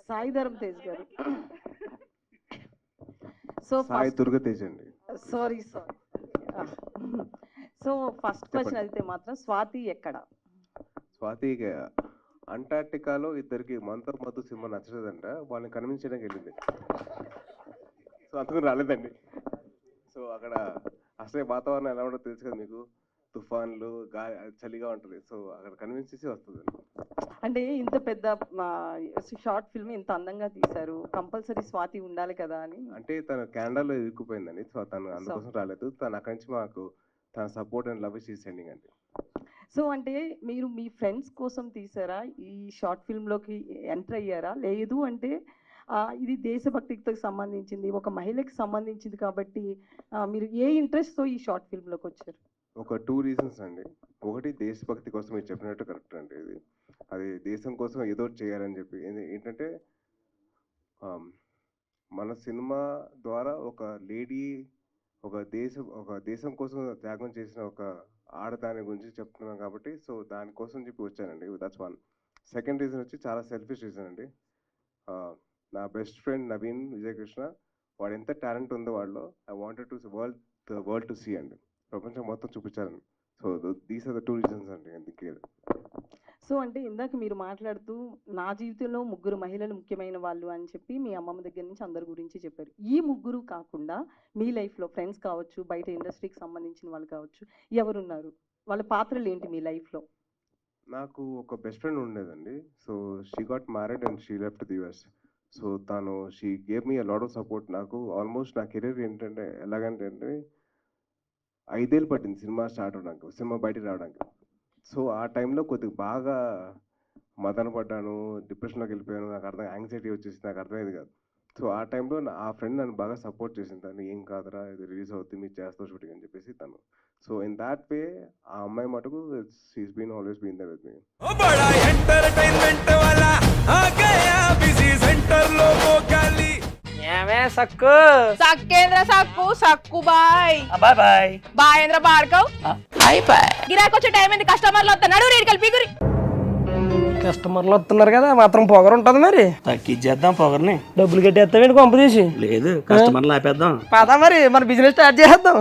సాయి ధరమ్ తేజ్ గారు. సో సాయి దుర్గ తేజ్ అండి. Sorry. So first question అయితే మాత్రం స్వాతి ఎక్కడ? స్వాతి అంటార్టికాలో ఇద్దరికి మనతో మధు సినిమా నచ్చలేదంట, వాళ్ళని కన్విన్స్ చేయడానికి వెళ్ళింది. సో అందుకు రాలేదండి. సో అక్కడ అసలే వాతావరణం ఎలా ఉంటుందో తెలుసు కదా మీకు, తుఫాన్లు, గాలి, చలిగా ఉంటుంది. సో అక్కడ కన్విన్స్ చేసి వస్తుంది. అంటే ఇంత పెద్ద షార్ట్ ఫిల్మ్ ఇంత అందంగా తీశారు, కంపల్సరీ స్వాతి ఉండాలి కదా అని. అంటే తను కెనడాలో ఇరుక్కుపోయిందండి. సో తను అందుకోసం రాలేదు. తను అక్కడి నుంచి మాకు తన support and love is sending అండి. సో అంటే మీరు మీ ఫ్రెండ్స్ కోసం తీసారా ఈ షార్ట్ ఫిల్మ్లోకి ఎంటర్ అయ్యారా? లేదు అంటే ఇది దేశభక్తికి సంబంధించింది, ఒక మహిళకి సంబంధించింది కాబట్టి మీరు ఏ ఇంట్రెస్ట్తో ఈ షార్ట్ ఫిల్మ్లోకి వచ్చారు? ఒక 2 రీజన్స్ అండి. ఒకటి దేశభక్తి కోసం, మీరు చెప్పినట్టు కరెక్ట్ అండి. అది దేశం కోసం ఏదో చేయాలని చెప్పి. ఏంటంటే మన సినిమా ద్వారా ఒక లేడీ ఒక దేశం కోసం త్యాగం చేసిన ఒక ఆడదాని గురించి చెప్తున్నాం కాబట్టి, సో దానికోసం చెప్పి వచ్చానండి. That's one. సెకండ్ రీజన్ వచ్చి చాలా సెల్ఫిష్ రీజన్ అండి. నా బెస్ట్ ఫ్రెండ్ నవీన్ విజయకృష్ణ, వాడు ఎంత టాలెంట్ ఉందో వాడిలో, I wanted to world to see అండి, ప్రపంచం మొత్తం చూపించాలండి. So these are the 2 reasons అండి. అందుకే. సో అంటే ఇందాక మీరు మాట్లాడుతూ నా జీవితంలో 3 మహిళలు ముఖ్యమైన వాళ్ళు అని చెప్పి మీ అమ్మమ్మ దగ్గర నుంచి అందరి గురించి చెప్పారు. ఈ 3 కాకుండా మీ లైఫ్లో ఫ్రెండ్స్ కావచ్చు, బయట ఇండస్ట్రీకి సంబంధించిన వాళ్ళు కావచ్చు, ఎవరున్నారు? వాళ్ళ పాత్రలు ఏంటి మీ లైఫ్లో? నాకు ఒక బెస్ట్ ఫ్రెండ్ ఉండేదండి. So she got married and she left the US. So she gave me a lot of support. నాకు ఆల్మోస్ట్ నా కెరీర్ ఏంటంటే ఎలాగంటే 5 ఏళ్ళు పట్టింది సినిమా స్టార్ట్ అవడానికి, సినిమా బయటికి రావడానికి. సో ఆ టైంలో కొద్దిగా బాగా మదన పడ్డాను, డిప్రెషన్లోకి వెళ్ళిపోయాను. నాకు యాంగ్జైటీ వచ్చేసి నాకు అర్థమయ్యేది కాదు. సో ఆ టైంలో ఆ ఫ్రెండ్ నన్ను బాగా సపోర్ట్ చేసింది. తను ఏం కాదురా, ఇది రిలీజ్ అవుతుంది, మీరు చేస్తావు షూటింగ్ అని చెప్పేసి తను. సో ఇన్ దాట్ వే ఆ అమ్మాయి మటుకు she's been always been there with me. Sakku సక్కేంద్ర సక్కు సక్కు బాయ్ బాయ్ బాయ్ బాయేంద్ర భార్గవ్ బాయ్ బాయ్. గిరాకి వచ్చే టైం ఏంది? కస్టమర్లు వస్తున్నాడు, రేడికల్ పీగురి. కస్టమర్లు వస్తున్నారు కదా, మాత్రం పొగరు ఉంటది మరి. తగ్గించేద్దాం పొగర్ని. డబ్బులు కట్టేస్తామేంటి కొంప తీసి? లేదు, కస్టమర్లు ఆపేద్దాం. పదా మరి మన బిజినెస్ స్టార్ట్ చేద్దాం.